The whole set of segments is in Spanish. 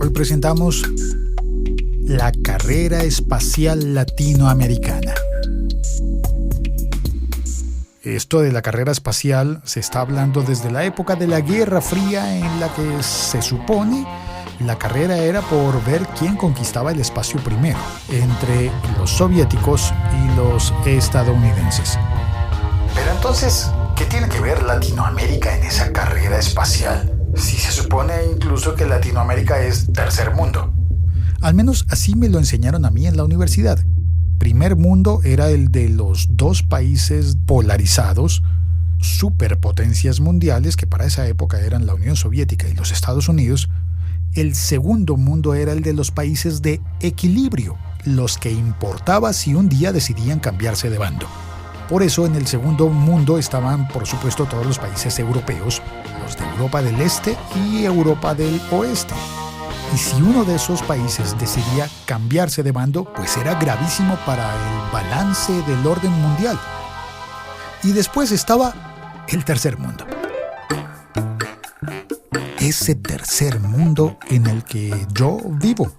Hoy presentamos la carrera espacial latinoamericana. Esto de la carrera espacial se está hablando desde la época de la Guerra Fría, en la que se supone la carrera era por ver quién conquistaba el espacio primero, entre los soviéticos y los estadounidenses. Pero entonces, ¿qué tiene que ver Latinoamérica en esa carrera espacial? Si se supone incluso que Latinoamérica es tercer mundo. Al menos así me lo enseñaron a mí en la universidad. Primer mundo era el de los dos países polarizados, superpotencias mundiales, que para esa época eran la Unión Soviética y los Estados Unidos. El segundo mundo era el de los países de equilibrio, los que importaba si un día decidían cambiarse de bando. Por eso en el segundo mundo estaban, por supuesto, todos los países europeos, los de Europa del Este y Europa del Oeste. Y si uno de esos países decidía cambiarse de bando, pues era gravísimo para el balance del orden mundial. Y después estaba el tercer mundo. Ese tercer mundo en el que yo vivo,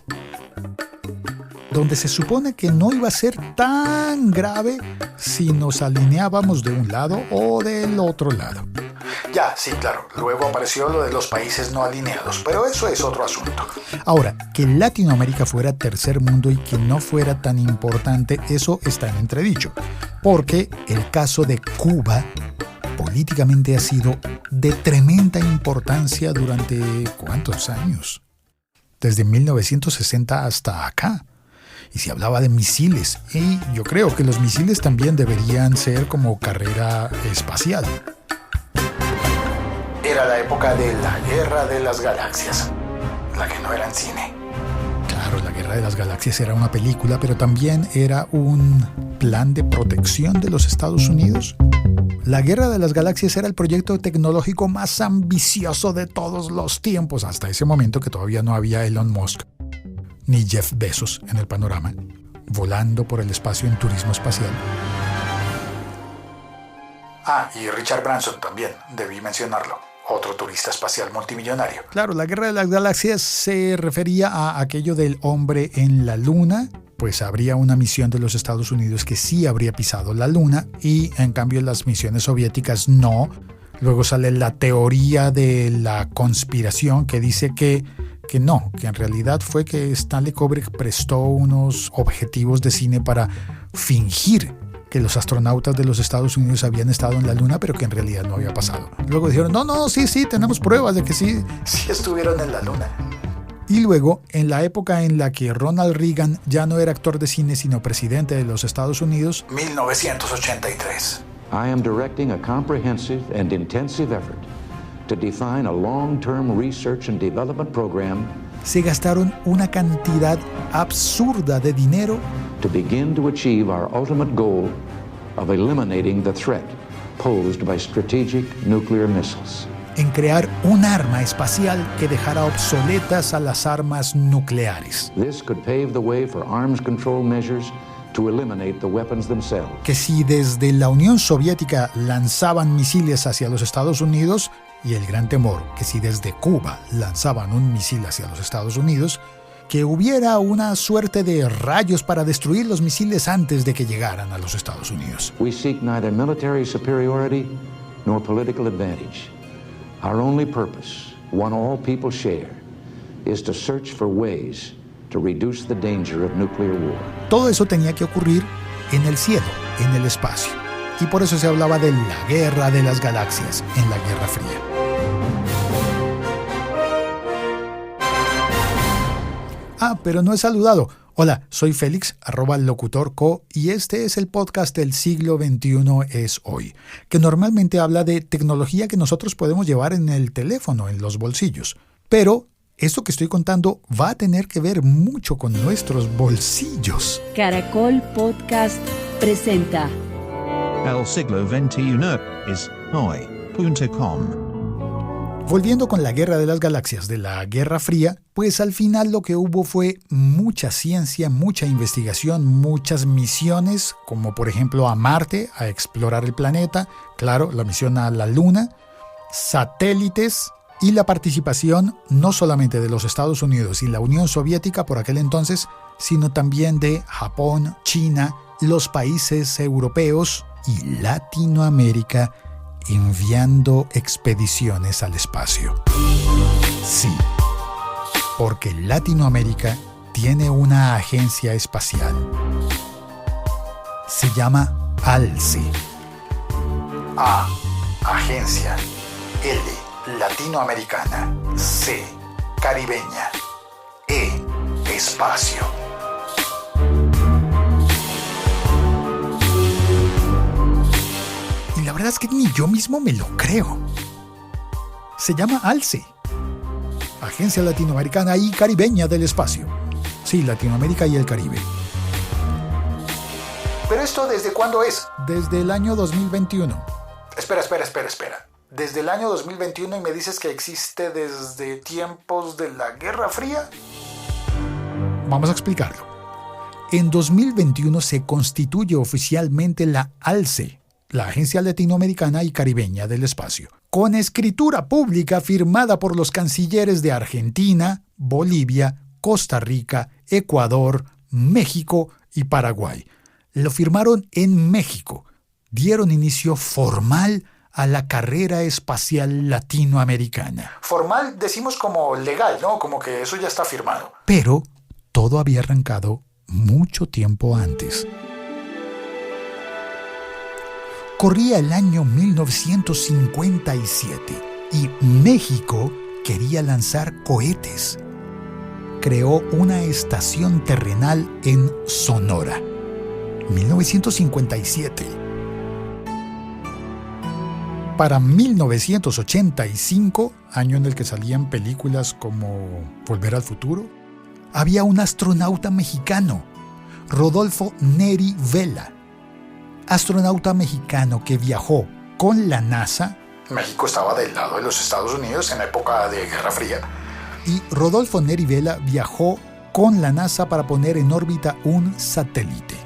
donde se supone que no iba a ser tan grave si nos alineábamos de un lado o del otro lado. Ya, sí, claro, luego apareció lo de los países no alineados, pero eso es otro asunto. Ahora, que Latinoamérica fuera tercer mundo y que no fuera tan importante, eso está en entredicho, porque el caso de Cuba políticamente ha sido de tremenda importancia durante ¿cuántos años? Desde 1960 hasta acá. Y se hablaba de misiles, y yo creo que los misiles también deberían ser como carrera espacial. Era la época de la Guerra de las Galaxias, la que no era en cine. Claro, la Guerra de las Galaxias era una película, pero también era un plan de protección de los Estados Unidos. La Guerra de las Galaxias era el proyecto tecnológico más ambicioso de todos los tiempos, hasta ese momento que todavía no había Elon Musk ni Jeff Bezos en el panorama, volando por el espacio en turismo espacial. Y Richard Branson también, debí mencionarlo, otro turista espacial multimillonario. Claro, la Guerra de las Galaxias se refería a aquello del hombre en la luna, pues habría una misión de los Estados Unidos que sí habría pisado la luna, y en cambio las misiones soviéticas no. Luego sale la teoría de la conspiración que dice que no, que en realidad fue que Stanley Kubrick prestó unos objetivos de cine para fingir que los astronautas de los Estados Unidos habían estado en la luna, pero que en realidad no había pasado. Luego dijeron, sí, tenemos pruebas de que sí estuvieron en la luna. Y luego, en la época en la que Ronald Reagan ya no era actor de cine, sino presidente de los Estados Unidos, 1983. I am directing a comprehensive and intensive effort to define a long-term research and development program. Se gastaron una cantidad absurda de dinero To begin to achieve our ultimate goal of eliminating the threat posed by strategic nuclear missiles. En crear un arma espacial que dejara obsoletas a las armas nucleares. This could pave the way for arms control measures to eliminate the weapons themselves. Que si desde la Unión Soviética lanzaban misiles hacia los Estados Unidos, y el gran temor que si desde Cuba lanzaban un misil hacia los Estados Unidos, que hubiera una suerte de rayos para destruir los misiles antes de que llegaran a los Estados Unidos. We seek neither military superiority nor political advantage. Our only purpose, one all people share, is to search for ways to reduce the danger of nuclear war. Todo eso tenía que ocurrir en el cielo, en el espacio. Y por eso se hablaba de la Guerra de las Galaxias en la Guerra Fría. Pero no he saludado. Hola, soy Félix, @locutorco, y este es el podcast del siglo XXI es hoy, que normalmente habla de tecnología que nosotros podemos llevar en el teléfono, en los bolsillos. Pero esto que estoy contando va a tener que ver mucho con nuestros bolsillos. Caracol Podcast presenta El siglo XXI es hoy.com. Volviendo con la Guerra de las Galaxias de la Guerra Fría, pues al final lo que hubo fue mucha ciencia, mucha investigación, muchas misiones, como por ejemplo a Marte, a explorar el planeta, claro, la misión a la Luna, satélites y la participación no solamente de los Estados Unidos y la Unión Soviética por aquel entonces, sino también de Japón, China, los países europeos y Latinoamérica enviando expediciones al espacio. Sí, porque Latinoamérica tiene una agencia espacial. Se llama ALCE. A, agencia. L, latinoamericana. C, caribeña. E, espacio. Y la verdad es que ni yo mismo me lo creo. Se llama ALCE, Agencia Latinoamericana y Caribeña del Espacio. Sí, Latinoamérica y el Caribe. ¿Pero esto desde cuándo es? Desde el año 2021. Espera. ¿Desde el año 2021 y me dices que existe desde tiempos de la Guerra Fría? Vamos a explicarlo. En 2021 se constituye oficialmente la ALCE, la Agencia Latinoamericana y Caribeña del Espacio, con escritura pública firmada por los cancilleres de Argentina, Bolivia, Costa Rica, Ecuador, México y Paraguay. Lo firmaron en México. Dieron inicio formal a la carrera espacial latinoamericana. Formal decimos como legal, ¿no? Como que eso ya está firmado. Pero todo había arrancado mucho tiempo antes. Corría el año 1957 y México quería lanzar cohetes. Creó una estación terrenal en Sonora. 1957. Para 1985, año en el que salían películas como Volver al Futuro, había un astronauta mexicano, Rodolfo Neri Vela, astronauta mexicano que viajó con la NASA. México estaba del lado de los Estados Unidos en la época de Guerra Fría. Y Rodolfo Neri Vela viajó con la NASA para poner en órbita un satélite.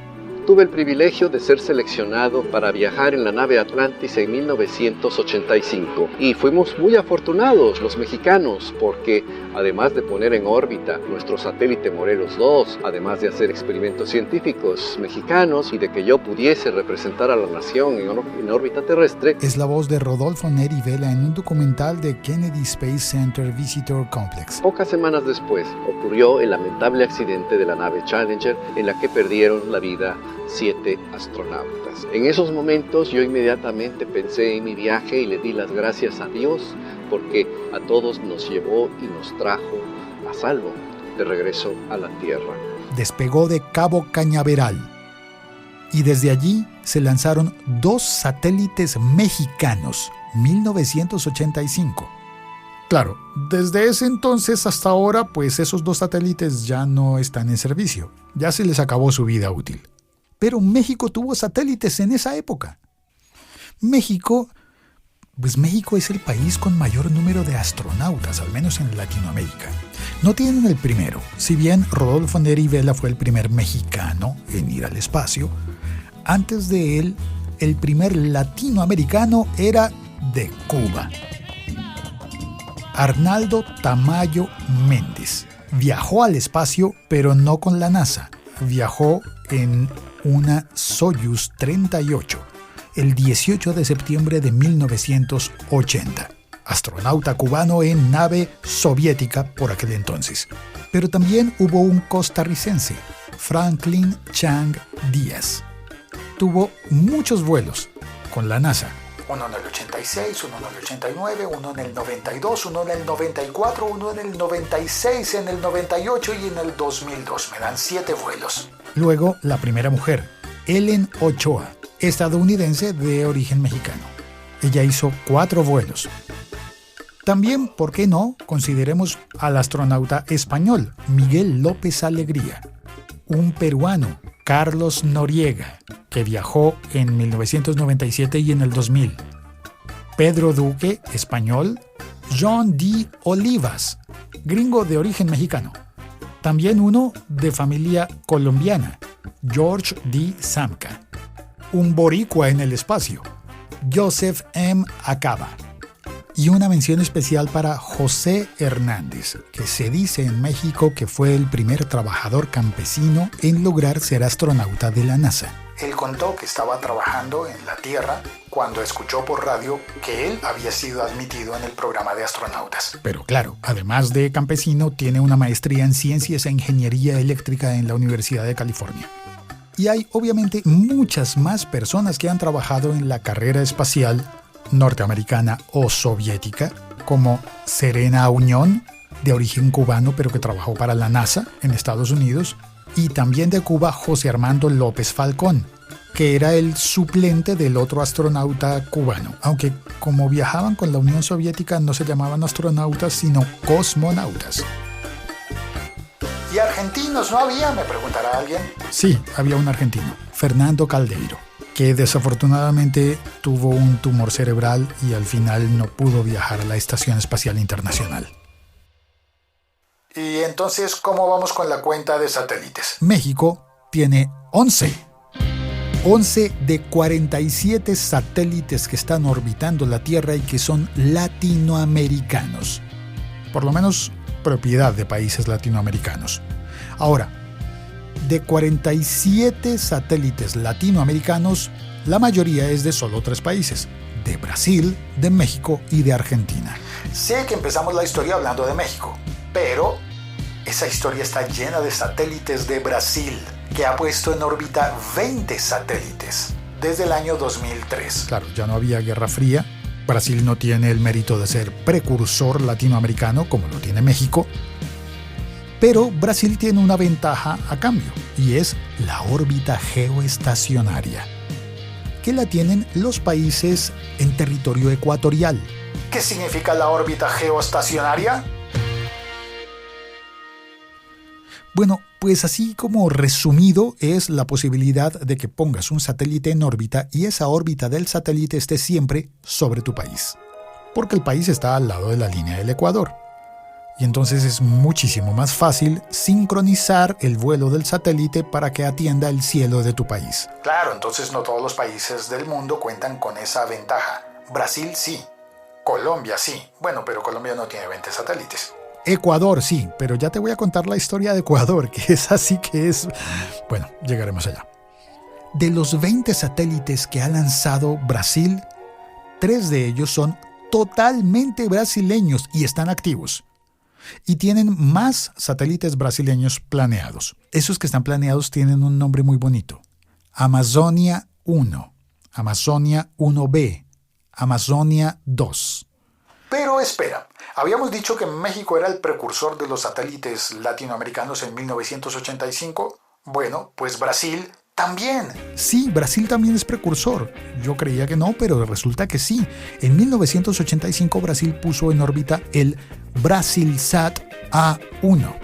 Tuve el privilegio de ser seleccionado para viajar en la nave Atlantis en 1985 y fuimos muy afortunados los mexicanos porque además de poner en órbita nuestro satélite Morelos 2, además de hacer experimentos científicos mexicanos y de que yo pudiese representar a la nación en órbita terrestre. Es la voz de Rodolfo Neri Vela en un documental de Kennedy Space Center Visitor Complex. Pocas semanas después ocurrió el lamentable accidente de la nave Challenger en la que perdieron la vida 7 astronautas. En esos momentos yo inmediatamente pensé en mi viaje y le di las gracias a Dios porque a todos nos llevó y nos trajo a salvo de regreso a la Tierra. Despegó de Cabo Cañaveral y desde allí se lanzaron 2 satélites mexicanos, 1985. Claro, desde ese entonces hasta ahora, pues esos 2 satélites ya no están en servicio. Ya se les acabó su vida útil. Pero México tuvo satélites en esa época. México es el país con mayor número de astronautas, al menos en Latinoamérica. No tienen el primero, si bien Rodolfo Neri Vela fue el primer mexicano en ir al espacio. Antes de él, el primer latinoamericano era de Cuba. Arnaldo Tamayo Méndez viajó al espacio, pero no con la NASA. Viajó en una Soyuz 38, el 18 de septiembre de 1980. Astronauta cubano en nave soviética por aquel entonces. Pero también hubo un costarricense, Franklin Chang Díaz. Tuvo muchos vuelos con la NASA. Uno en el 86, uno en el 89, uno en el 92, uno en el 94, uno en el 96, en el 98 y en el 2002. Me dan 7 vuelos. Luego, la primera mujer, Ellen Ochoa, estadounidense de origen mexicano. Ella hizo 4 vuelos. También, ¿por qué no?, consideremos al astronauta español, Miguel López Alegría. Un peruano, Carlos Noriega, que viajó en 1997 y en el 2000. Pedro Duque, español. John D. Olivas, gringo de origen mexicano. También uno de familia colombiana, George D. Samka. Un boricua en el espacio, Joseph M. Acaba. Y una mención especial para José Hernández, que se dice en México que fue el primer trabajador campesino en lograr ser astronauta de la NASA. Él contó que estaba trabajando en la Tierra cuando escuchó por radio que él había sido admitido en el programa de astronautas. Pero claro, además de campesino, tiene una maestría en Ciencias e Ingeniería Eléctrica en la Universidad de California. Y hay obviamente muchas más personas que han trabajado en la carrera espacial norteamericana o soviética, como Serena Auñón, de origen cubano pero que trabajó para la NASA en Estados Unidos, y también de Cuba José Armando López Falcón, que era el suplente del otro astronauta cubano, aunque como viajaban con la Unión Soviética no se llamaban astronautas sino cosmonautas. ¿Y argentinos no había?, me preguntará alguien. Sí, había un argentino, Fernando Caldeiro, que desafortunadamente tuvo un tumor cerebral y al final no pudo viajar a la Estación Espacial Internacional. ¿Y entonces cómo vamos con la cuenta de satélites? México tiene 11 de 47 satélites que están orbitando la Tierra y que son latinoamericanos. Por lo menos propiedad de países latinoamericanos. Ahora, de 47 satélites latinoamericanos, la mayoría es de solo 3 países: de Brasil, de México y de Argentina. Sé que empezamos la historia hablando de México, pero esa historia está llena de satélites de Brasil, que ha puesto en órbita 20 satélites desde el año 2003. Claro, ya no había Guerra Fría. Brasil no tiene el mérito de ser precursor latinoamericano como lo tiene México. Pero Brasil tiene una ventaja a cambio, y es la órbita geoestacionaria, que la tienen los países en territorio ecuatorial. ¿Qué significa la órbita geoestacionaria? Bueno, pues así como resumido es la posibilidad de que pongas un satélite en órbita y esa órbita del satélite esté siempre sobre tu país, porque el país está al lado de la línea del Ecuador. Y entonces es muchísimo más fácil sincronizar el vuelo del satélite para que atienda el cielo de tu país. Claro, entonces no todos los países del mundo cuentan con esa ventaja. Brasil sí, Colombia sí. Bueno, pero Colombia no tiene 20 satélites. Ecuador sí, pero ya te voy a contar la historia de Ecuador, que es así que es... Bueno, llegaremos allá. De los 20 satélites que ha lanzado Brasil, 3 de ellos son totalmente brasileños y están activos. Y tienen más satélites brasileños planeados. Esos que están planeados tienen un nombre muy bonito: Amazonia 1, Amazonia 1B, Amazonia 2. Pero espera, habíamos dicho que México era el precursor de los satélites latinoamericanos en 1985. Bueno, pues Brasil también. Sí, Brasil también es precursor. Yo creía que no, pero resulta que sí. En 1985 Brasil puso en órbita el Brasilsat A1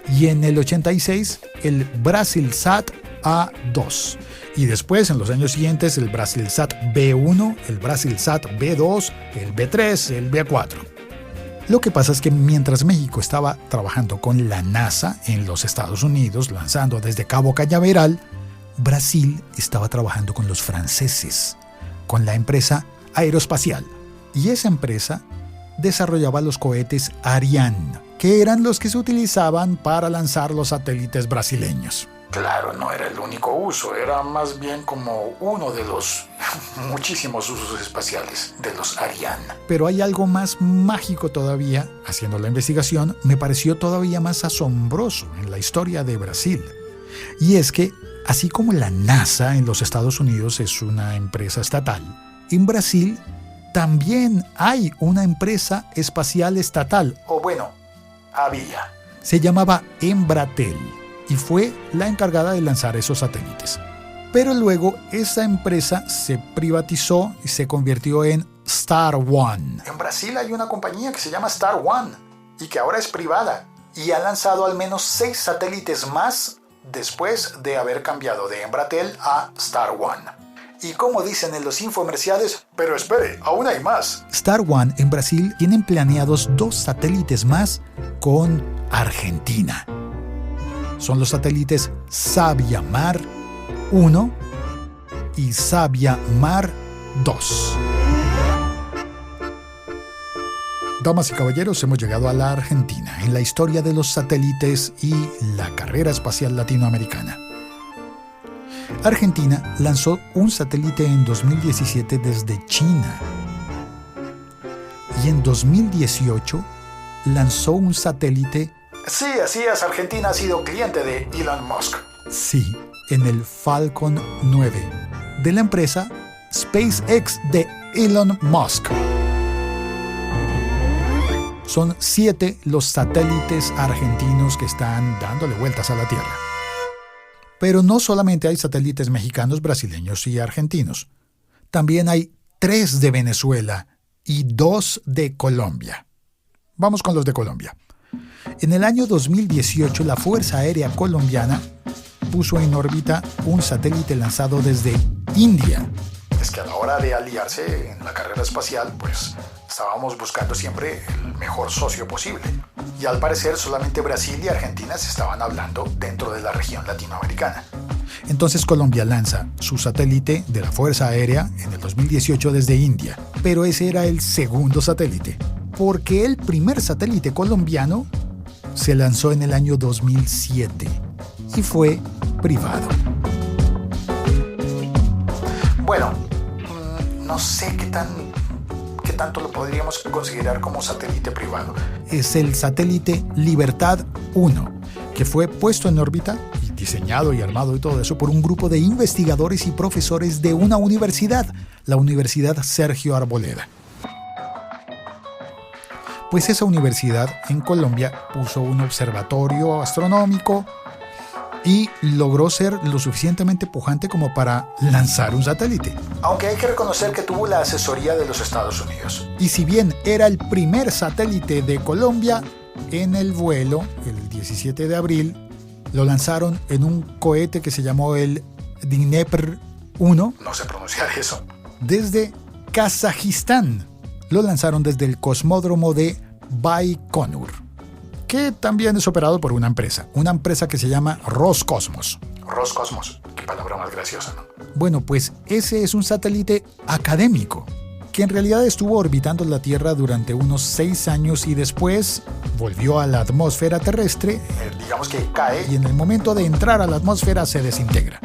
y en el 86 el Brasilsat A2. Y después, en los años siguientes, el Brasilsat B1, el Brasilsat B2, el B3, el B4. Lo que pasa es que mientras México estaba trabajando con la NASA en los Estados Unidos, lanzando desde Cabo Cañaveral, Brasil estaba trabajando con los franceses, con la empresa Aeroespacial. Y esa empresa desarrollaba los cohetes Ariane, que eran los que se utilizaban para lanzar los satélites brasileños. Claro, no era el único uso, era más bien como uno de los muchísimos usos espaciales de los Ariane. Pero hay algo más mágico todavía. Haciendo la investigación, me pareció todavía más asombroso en la historia de Brasil. Y es que, así como la NASA en los Estados Unidos es una empresa estatal, en Brasil también hay una empresa espacial estatal, o bueno, había. Se llamaba Embratel y fue la encargada de lanzar esos satélites. Pero luego esa empresa se privatizó y se convirtió en Star One. En Brasil hay una compañía que se llama Star One y que ahora es privada y ha lanzado al menos 6 satélites más después de haber cambiado de Embratel a Star One. Y como dicen en los infomerciales, pero espere, aún hay más. Star One en Brasil tienen planeados 2 satélites más con Argentina. Son los satélites Sabiamar 1 y Sabiamar 2. Damas y caballeros, hemos llegado a la Argentina, en la historia de los satélites y la carrera espacial latinoamericana. Argentina lanzó un satélite en 2017 desde China. Y en 2018 lanzó un satélite... Sí, así es, Argentina ha sido cliente de Elon Musk. Sí, en el Falcon 9, de la empresa SpaceX de Elon Musk. Son 7 los satélites argentinos que están dándole vueltas a la Tierra. Pero no solamente hay satélites mexicanos, brasileños y argentinos. También hay 3 de Venezuela y 2 de Colombia. Vamos con los de Colombia. En el año 2018, la Fuerza Aérea Colombiana puso en órbita un satélite lanzado desde India. Es que a la hora de aliarse en la carrera espacial, pues estábamos buscando siempre el mejor socio posible. Y al parecer solamente Brasil y Argentina se estaban hablando dentro de la región latinoamericana. Entonces Colombia lanza su satélite de la Fuerza Aérea en el 2018 desde India. Pero ese era el segundo satélite, porque el primer satélite colombiano se lanzó en el año 2007 y fue privado. Bueno, no sé qué tanto lo podríamos considerar como satélite privado. Es el satélite Libertad 1, que fue puesto en órbita y diseñado y armado y todo eso por un grupo de investigadores y profesores de una universidad, la Universidad Sergio Arboleda. Pues esa universidad en Colombia puso un observatorio astronómico y logró ser lo suficientemente pujante como para lanzar un satélite. Aunque hay que reconocer que tuvo la asesoría de los Estados Unidos. Y si bien era el primer satélite de Colombia, en el vuelo, el 17 de abril, lo lanzaron en un cohete que se llamó el Dnepr 1. No sé pronunciar eso. Desde Kazajistán. Lo lanzaron desde el cosmódromo de Baikonur, que también es operado por una empresa que se llama Roscosmos. Roscosmos, qué palabra más graciosa, ¿no? Bueno, pues ese es un satélite académico, que en realidad estuvo orbitando la Tierra durante unos 6 años y después volvió a la atmósfera terrestre, digamos que cae, y en el momento de entrar a la atmósfera se desintegra.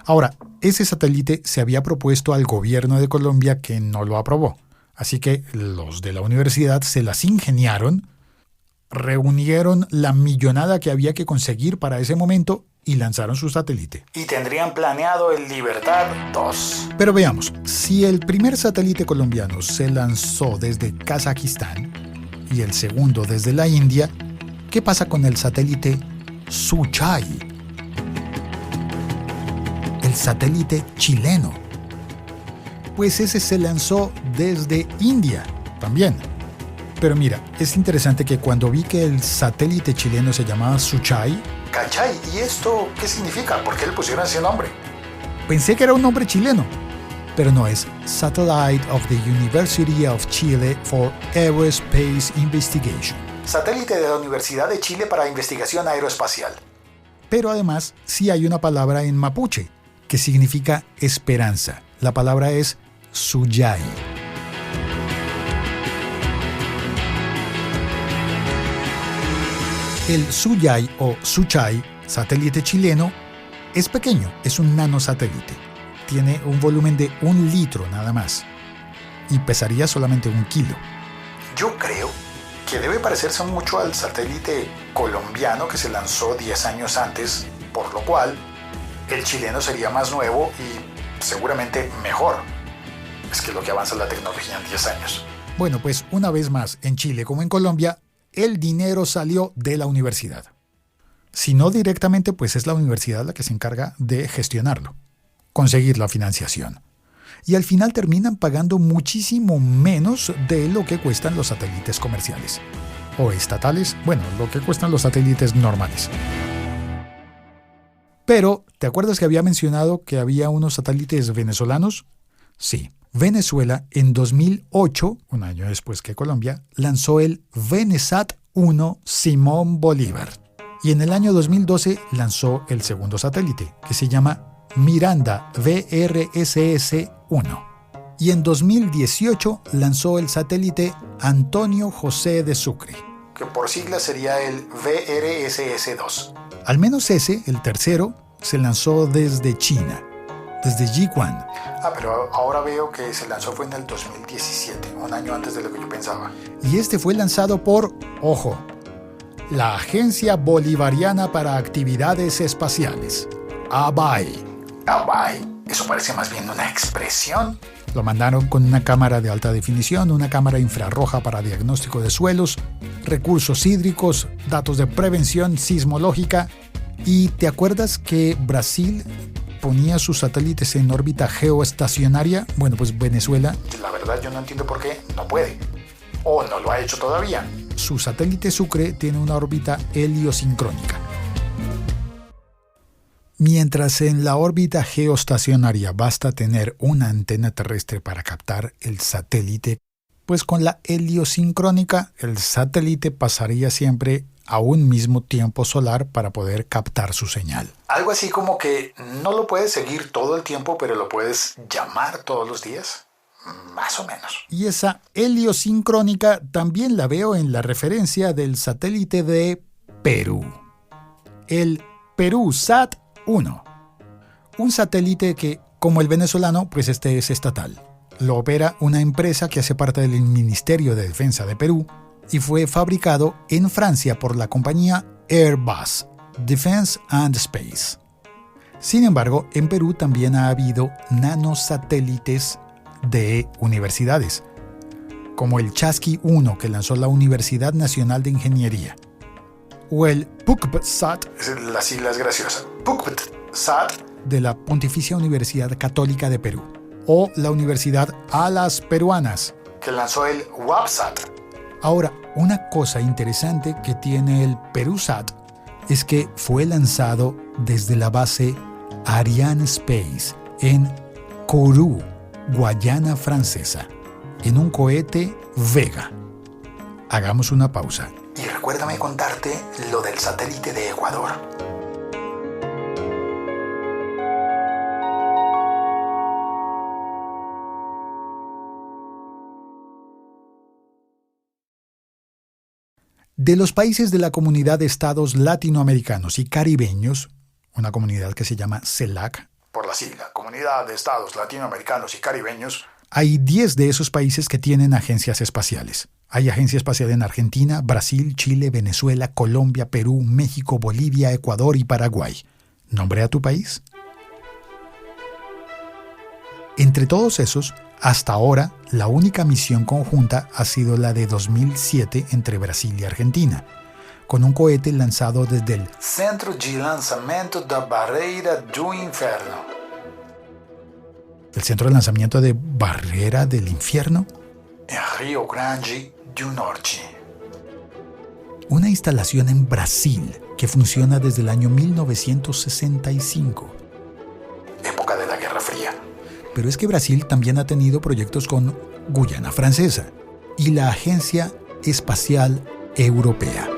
Ahora, ese satélite se había propuesto al gobierno de Colombia, que no lo aprobó. Así que los de la universidad se las ingeniaron, reunieron la millonada que había que conseguir para ese momento y lanzaron su satélite. Y tendrían planeado el Libertad 2. Pero veamos, si el primer satélite colombiano se lanzó desde Kazajistán y el segundo desde la India, ¿qué pasa con el satélite Suchai? El satélite chileno. Pues ese se lanzó desde India también. Pero mira, es interesante que cuando vi que el satélite chileno se llamaba Suchai, ¿Cachai? ¿Y esto qué significa? ¿Por qué le pusieron ese nombre? pensé que era un nombre chileno, pero no, es Satellite of the University of Chile for Aerospace Investigation. Satélite de la Universidad de Chile para investigación aeroespacial. Pero además sí hay una palabra en mapuche que significa esperanza. La palabra es Suyai. El Suyai o Suchai, satélite chileno, es pequeño, es un nanosatélite. Tiene un volumen de 1 litro nada más y pesaría solamente 1 kilo. Yo creo que debe parecerse mucho al satélite colombiano que se lanzó 10 años antes, por lo cual el chileno sería más nuevo y seguramente mejor. Es que lo que avanza la tecnología en 10 años. Bueno, pues una vez más, en Chile como en Colombia, el dinero salió de la universidad. Si no directamente, pues es la universidad la que se encarga de gestionarlo, conseguir la financiación. Y al final terminan pagando muchísimo menos de lo que cuestan los satélites comerciales. O estatales, bueno, lo que cuestan los satélites normales. Pero, ¿te acuerdas que había mencionado que había unos satélites venezolanos? Sí. Venezuela, en 2008, un año después que Colombia, lanzó el Venesat 1 Simón Bolívar. Y en el año 2012 lanzó el segundo satélite, que se llama Miranda VRSS-1. Y en 2018 lanzó el satélite Antonio José de Sucre, que por siglas sería el VRSS-2. Al menos ese, el tercero, se lanzó desde China, desde Jiquan. Pero ahora veo que se lanzó fue en el 2017, un año antes de lo que yo pensaba. Y este fue lanzado por, ojo, la Agencia Bolivariana para Actividades Espaciales, ABAE. ABAE, eso parece más bien una expresión. Lo mandaron con una cámara de alta definición, una cámara infrarroja para diagnóstico de suelos, recursos hídricos, datos de prevención sismológica. ¿Y te acuerdas que Brasil ponía sus satélites en órbita geoestacionaria? Bueno, pues Venezuela... La verdad yo no entiendo por qué no puede. O no lo ha hecho todavía. Su satélite Sucre tiene una órbita heliosincrónica. Mientras en la órbita geoestacionaria basta tener una antena terrestre para captar el satélite, pues con la heliosincrónica el satélite pasaría siempre a un mismo tiempo solar para poder captar su señal. Algo así como que no lo puedes seguir todo el tiempo, pero lo puedes llamar todos los días. Más o menos. Y esa heliosincrónica también la veo en la referencia del satélite de Perú. El PeruSat-1. Un satélite que, como el venezolano, pues este es estatal. Lo opera una empresa que hace parte del Ministerio de Defensa de Perú y fue fabricado en Francia por la compañía Airbus, Defense and Space. Sin embargo, en Perú también ha habido nanosatélites de universidades, como el Chasqui-1 que lanzó la Universidad Nacional de Ingeniería, o el PUCPSat, las siglas graciosas, PUCPSat, de la Pontificia Universidad Católica de Perú, o la Universidad Alas Peruanas, que lanzó el WAPSat. Ahora, una cosa interesante que tiene el PeruSat es que fue lanzado desde la base Ariane Space en Kourou, Guayana Francesa, en un cohete Vega. Hagamos una pausa. Y recuérdame contarte lo del satélite de Ecuador. De los países de la Comunidad de Estados Latinoamericanos y Caribeños, una comunidad que se llama CELAC, por la sigla, Comunidad de Estados Latinoamericanos y Caribeños, hay 10 de esos países que tienen agencias espaciales. Hay agencia espacial en Argentina, Brasil, Chile, Venezuela, Colombia, Perú, México, Bolivia, Ecuador y Paraguay. ¿Nombre a tu país? Entre todos esos, hasta ahora, la única misión conjunta ha sido la de 2007 entre Brasil y Argentina, con un cohete lanzado desde el Centro de Lanzamento da Barreira do Inferno. ¿El centro de lanzamiento de Barrera del Infierno? En Rio Grande do Norte. Una instalación en Brasil que funciona desde el año 1965. Época de la Guerra Fría. Pero es que Brasil también ha tenido proyectos con Guyana Francesa y la Agencia Espacial Europea.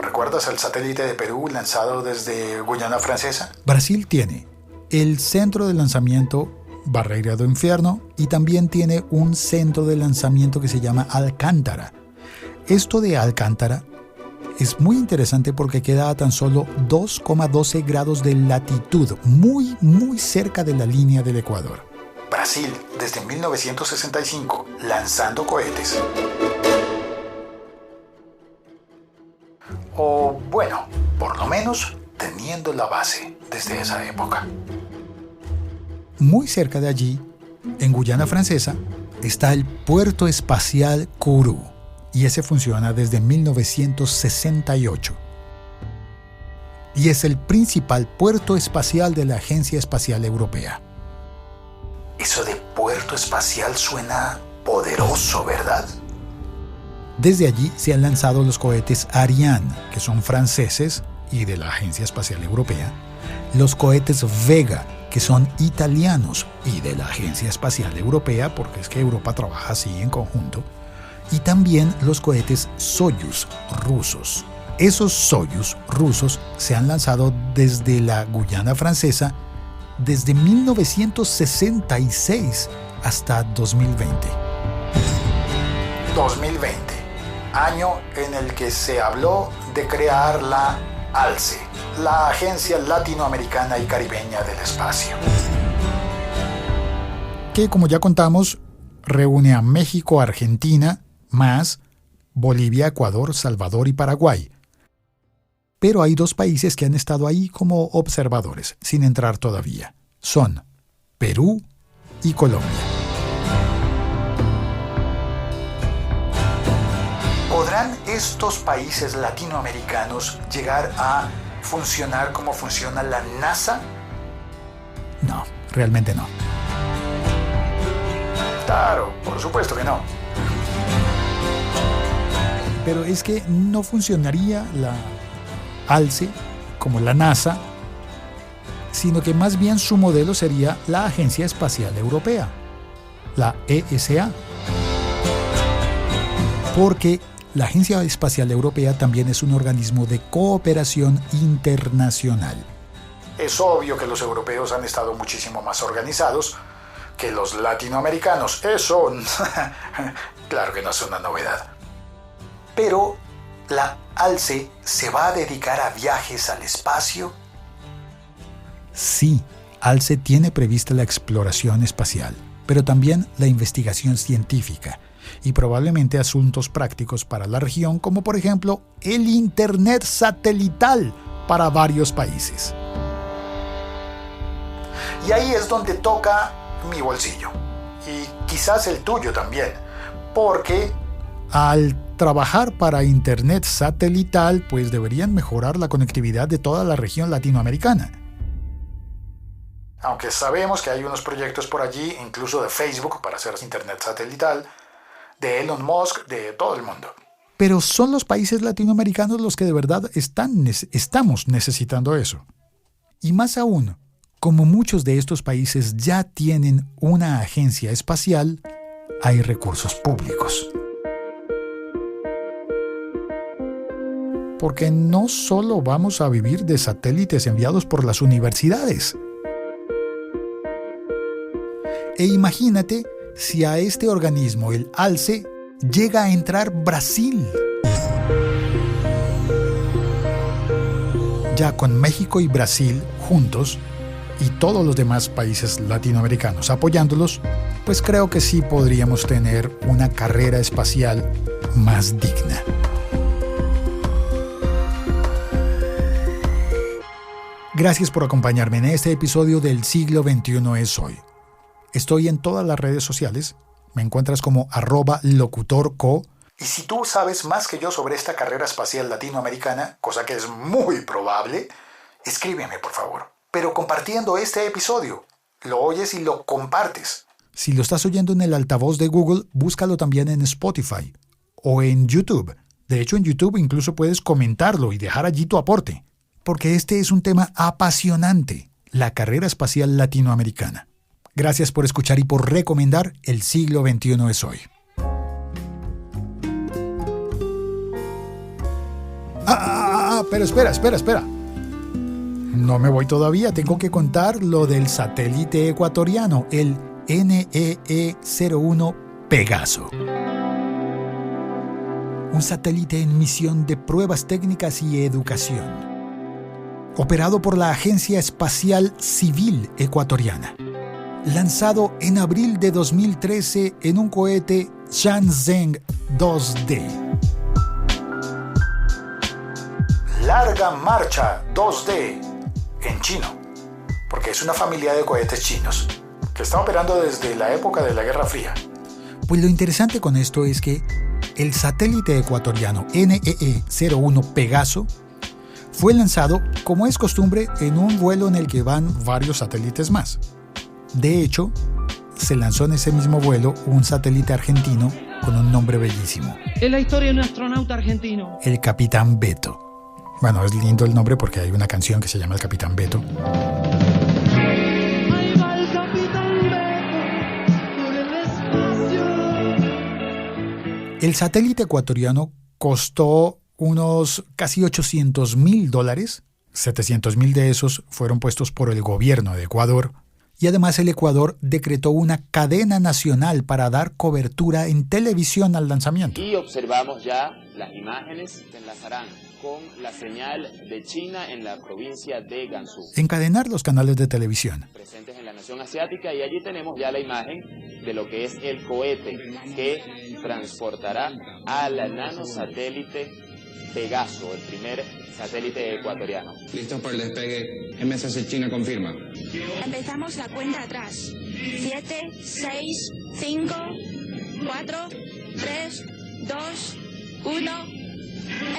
¿Recuerdas el satélite de Perú lanzado desde Guyana Francesa? Brasil tiene el centro de lanzamiento Barreira do Inferno y también tiene un centro de lanzamiento que se llama Alcántara. Esto de Alcántara es muy interesante porque queda a tan solo 2,12 grados de latitud, muy cerca de la línea del Ecuador. Brasil, desde 1965, lanzando cohetes. O bueno, por lo menos teniendo la base desde esa época. Muy cerca de allí, en Guyana Francesa, está el Puerto Espacial Kourou, y ese funciona desde 1968. Y es el principal puerto espacial de la Agencia Espacial Europea. Eso de puerto espacial suena poderoso, ¿verdad? Desde allí se han lanzado los cohetes Ariane, que son franceses y de la Agencia Espacial Europea, los cohetes Vega, que son italianos y de la Agencia Espacial Europea, porque es que Europa trabaja así en conjunto, y también los cohetes Soyuz rusos. Esos Soyuz rusos se han lanzado desde la Guyana Francesa desde 1966 hasta 2020. 2020, año en el que se habló de crear la ALCE, la Agencia Latinoamericana y Caribeña del Espacio, que, como ya contamos, reúne a México, Argentina, más Bolivia, Ecuador, Salvador y Paraguay. Pero hay 2 países que han estado ahí como observadores, sin entrar todavía. Son Perú y Colombia. ¿Podrán estos países latinoamericanos llegar a funcionar como funciona la NASA? No, realmente no. Claro, por supuesto que no. Pero es que no funcionaría la ALCE como la NASA, sino que más bien su modelo sería la Agencia Espacial Europea, la ESA. Porque la Agencia Espacial Europea también es un organismo de cooperación internacional. Es obvio que los europeos han estado muchísimo más organizados que los latinoamericanos. Eso, claro que no es una novedad. Pero la ALCE se va a dedicar a viajes al espacio. Sí, ALCE tiene prevista la exploración espacial, pero también la investigación científica y probablemente asuntos prácticos para la región, como por ejemplo el Internet satelital para varios países. Y ahí es donde toca mi bolsillo, y quizás el tuyo también, porque al trabajar para Internet satelital, pues deberían mejorar la conectividad de toda la región latinoamericana. Aunque sabemos que hay unos proyectos por allí, incluso de Facebook, para hacer Internet satelital, de Elon Musk, de todo el mundo. Pero son los países latinoamericanos los que de verdad estamos necesitando eso. Y más aún, como muchos de estos países ya tienen una agencia espacial, hay recursos públicos. Porque no solo vamos a vivir de satélites enviados por las universidades. E imagínate si a este organismo, el ALCE, llega a entrar Brasil. Ya con México y Brasil juntos, y todos los demás países latinoamericanos apoyándolos, pues creo que sí podríamos tener una carrera espacial más digna. Gracias por acompañarme en este episodio del Siglo XXI es hoy. Estoy en todas las redes sociales, me encuentras como @locutorco. Y si tú sabes más que yo sobre esta carrera espacial latinoamericana, cosa que es muy probable, escríbeme por favor. Pero compartiendo este episodio, lo oyes y lo compartes. Si lo estás oyendo en el altavoz de Google, búscalo también en Spotify o en YouTube. De hecho, en YouTube incluso puedes comentarlo y dejar allí tu aporte, porque este es un tema apasionante, la carrera espacial latinoamericana. Gracias por escuchar y por recomendar El Siglo XXI es hoy. Pero espera. No me voy todavía, tengo que contar lo del satélite ecuatoriano, el NEE-01 Pegaso. Un satélite en misión de pruebas técnicas y educación, operado por la Agencia Espacial Civil Ecuatoriana. Lanzado en abril de 2013 en un cohete Shenzhou 2D. Larga Marcha 2D en chino, porque es una familia de cohetes chinos que está operando desde la época de la Guerra Fría. Pues lo interesante con esto es que el satélite ecuatoriano NEE-01 Pegaso fue lanzado, como es costumbre, en un vuelo en el que van varios satélites más. De hecho, se lanzó en ese mismo vuelo un satélite argentino con un nombre bellísimo. Es la historia de un astronauta argentino. El Capitán Beto. Bueno, es lindo el nombre porque hay una canción que se llama El Capitán Beto. Ahí va el Capitán Beto por el espacio. El satélite ecuatoriano costó unos casi $800.000. 700.000 de esos fueron puestos por el gobierno de Ecuador. Y además el Ecuador decretó una cadena nacional para dar cobertura en televisión al lanzamiento. Y observamos ya las imágenes se enlazarán con la señal de China en la provincia de Gansu. Encadenar los canales de televisión. Presentes en la nación asiática, y allí tenemos ya la imagen de lo que es el cohete que transportará al nanosatélite Pegaso, el primer satélite ecuatoriano. Listos para el despegue. MSC China confirma. Empezamos la cuenta atrás. 7, 6, 5, 4, 3, 2, 1.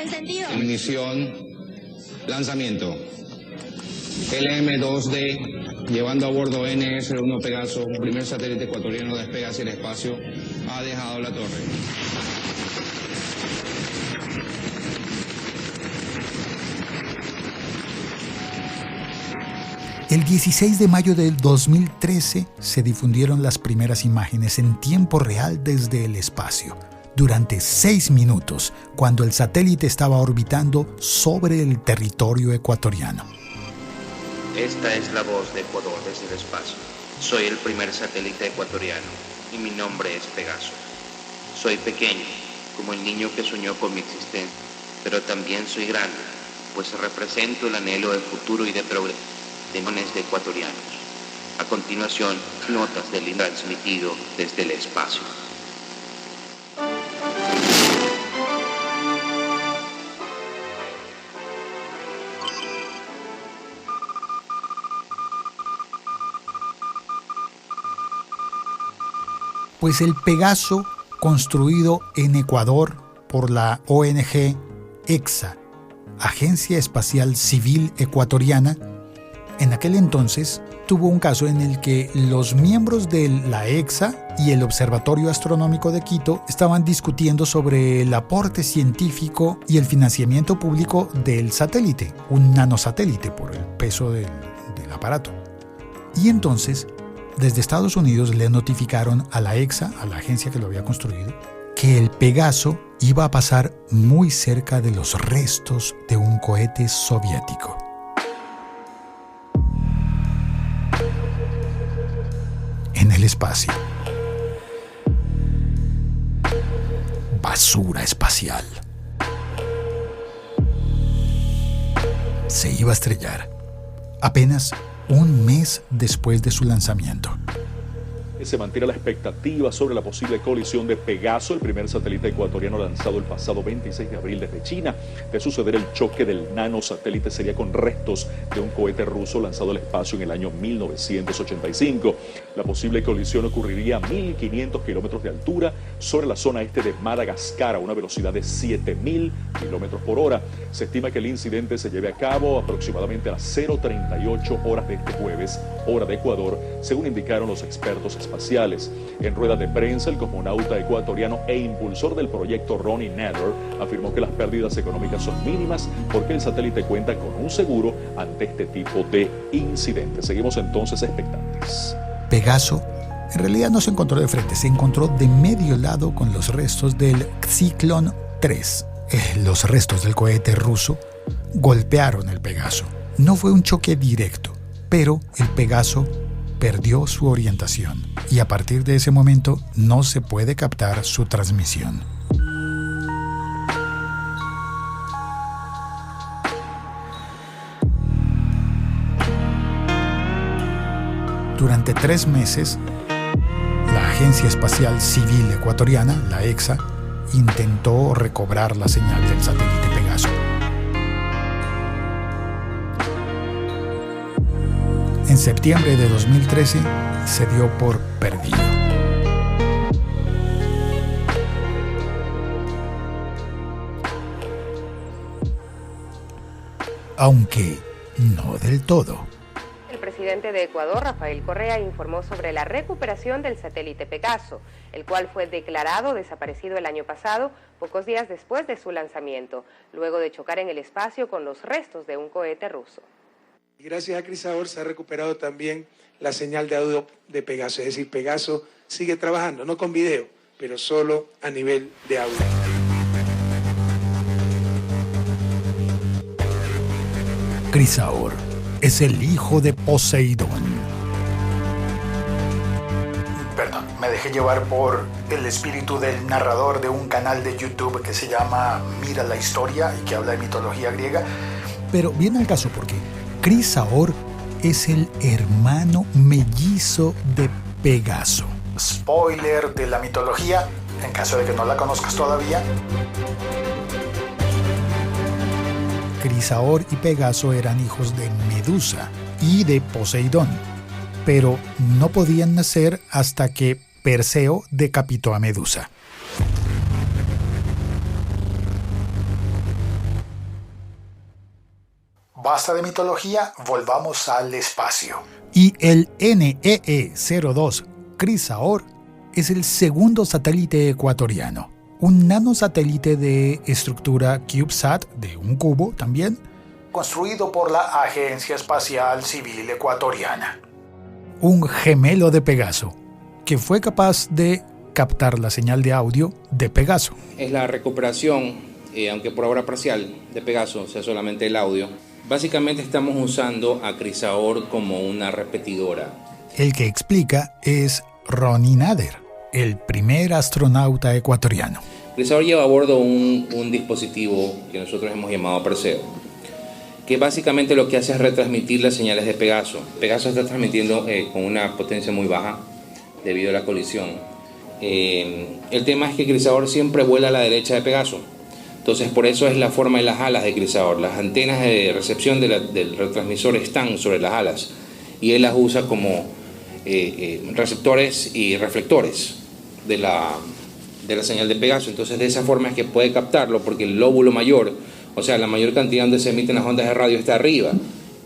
Encendido. Ignición. Lanzamiento. LM-2D, llevando a bordo NS-1 Pegaso, primer satélite ecuatoriano despega hacia el espacio, ha dejado la torre. El 16 de mayo del 2013 se difundieron las primeras imágenes en tiempo real desde el espacio, durante 6 minutos, cuando el satélite estaba orbitando sobre el territorio ecuatoriano. Esta es la voz de Ecuador desde el espacio. Soy el primer satélite ecuatoriano y mi nombre es Pegaso. Soy pequeño, como el niño que soñó con mi existencia, pero también soy grande, pues represento el anhelo de futuro y de progreso de millones de ecuatorianos. A continuación, notas del transmitido desde el espacio. Pues el Pegaso, construido en Ecuador por la ONG EXA, Agencia Espacial Civil Ecuatoriana, en aquel entonces tuvo un caso en el que los miembros de la EXA y el Observatorio Astronómico de Quito estaban discutiendo sobre el aporte científico y el financiamiento público del satélite, un nanosatélite por el peso del aparato. Y entonces, desde Estados Unidos le notificaron a la EXA, a la agencia que lo había construido, que el Pegaso iba a pasar muy cerca de los restos de un cohete soviético. En el espacio. Basura espacial. Se iba a estrellar apenas un mes después de su lanzamiento. Se mantiene la expectativa sobre la posible colisión de Pegaso, el primer satélite ecuatoriano lanzado el pasado 26 de abril desde China. De suceder, el choque del nanosatélite sería con restos de un cohete ruso lanzado al espacio en el año 1985. La posible colisión ocurriría a 1.500 kilómetros de altura sobre la zona este de Madagascar a una velocidad de 7.000 kilómetros por hora. Se estima que el incidente se lleve a cabo aproximadamente a las 0:38 horas de este jueves, hora de Ecuador, según indicaron los expertos espaciales. En rueda de prensa, el cosmonauta ecuatoriano e impulsor del proyecto Ronnie Nader afirmó que las pérdidas económicas son mínimas porque el satélite cuenta con un seguro ante este tipo de incidentes. Seguimos entonces expectantes. Pegaso en realidad no se encontró de frente, se encontró de medio lado con los restos del Zyklon 3. Los restos del cohete ruso golpearon el Pegaso. No fue un choque directo, pero el Pegaso perdió su orientación y a partir de ese momento no se puede captar su transmisión. Durante 3 meses, la Agencia Espacial Civil Ecuatoriana, la EXA, intentó recobrar la señal del satélite Pegaso. En septiembre de 2013 se dio por perdido. Aunque no del todo. El presidente de Ecuador, Rafael Correa, informó sobre la recuperación del satélite Pegaso, el cual fue declarado desaparecido el año pasado, pocos días después de su lanzamiento, luego de chocar en el espacio con los restos de un cohete ruso. Gracias a Crisador se ha recuperado también la señal de audio de Pegaso, es decir, Pegaso sigue trabajando, no con video, pero solo a nivel de audio. Crisaor es el hijo de Poseidón. Perdón, me dejé llevar por el espíritu del narrador de un canal de YouTube que se llama Mira la Historia y que habla de mitología griega. Pero viene al caso porque Crisaor es el hermano mellizo de Pegaso. Spoiler de la mitología, en caso de que no la conozcas todavía. Crisaor y Pegaso eran hijos de Medusa y de Poseidón, pero no podían nacer hasta que Perseo decapitó a Medusa. Basta de mitología, volvamos al espacio. Y el NEE-02 Crisaor es el segundo satélite ecuatoriano, un nanosatélite de estructura CubeSat de un cubo también, construido por la Agencia Espacial Civil Ecuatoriana. Un gemelo de Pegaso, que fue capaz de captar la señal de audio de Pegaso. Es la recuperación, aunque por ahora parcial, de Pegaso, o sea, solamente el audio. Básicamente estamos usando a Crisaor como una repetidora. El que explica es Ronnie Nader, el primer astronauta ecuatoriano. Crisaor lleva a bordo un dispositivo que nosotros hemos llamado Perseo, que básicamente lo que hace es retransmitir las señales de Pegaso. Pegaso está transmitiendo con una potencia muy baja debido a la colisión. El tema es que Crisaor siempre vuela a la derecha de Pegaso. Entonces por eso es la forma de las alas de Crisaor. Las antenas de recepción del retransmisor están sobre las alas y él las usa como receptores y reflectores de la señal de Pegaso. Entonces de esa forma es que puede captarlo, porque el lóbulo mayor, o sea, la mayor cantidad donde se emiten las ondas de radio está arriba,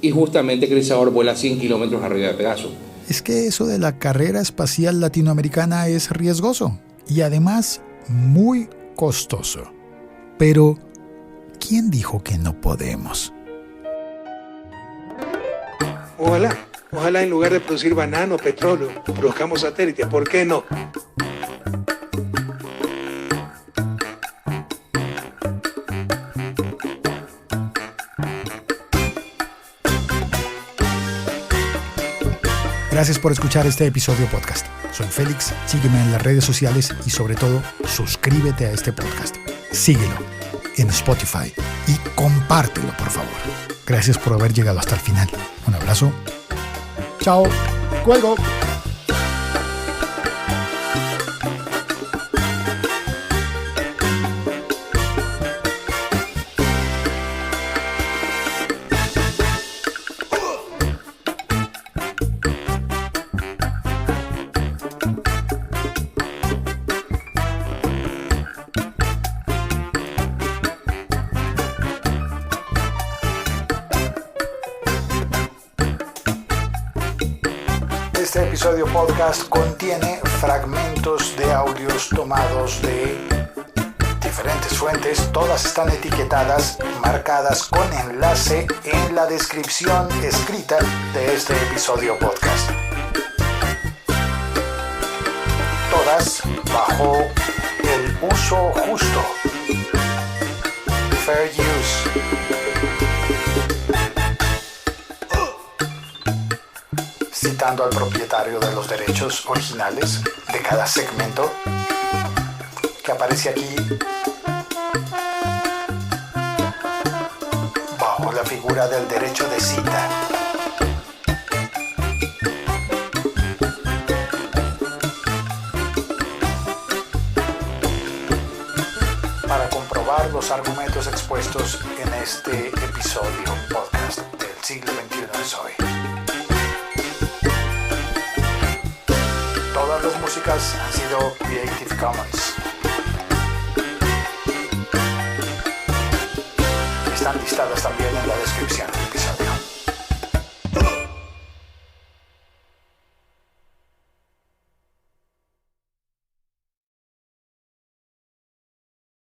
y justamente Crisaor vuela 100 kilómetros arriba de Pegaso. Es que eso de la carrera espacial latinoamericana es riesgoso y además muy costoso. Pero, ¿quién dijo que no podemos? Ojalá en lugar de producir banano, petróleo, produzcamos satélites. ¿Por qué no? Gracias por escuchar este episodio podcast. Soy Félix, sígueme en las redes sociales y sobre todo, suscríbete a este podcast. Síguelo en Spotify y compártelo, por favor. Gracias por haber llegado hasta el final. Un abrazo. Chao. Cuelgo. Este episodio podcast contiene fragmentos de audios tomados de diferentes fuentes. Todas están etiquetadas, marcadas con enlace en la descripción escrita de este episodio podcast. Todas bajo el uso justo. Fair use. Citando al propietario de los derechos originales de cada segmento que aparece aquí bajo la figura del derecho de cita. Para comprobar los argumentos expuestos en este episodio podcast del siglo XXI es hoy. Todas las músicas han sido Creative Commons. Están listadas también en la descripción.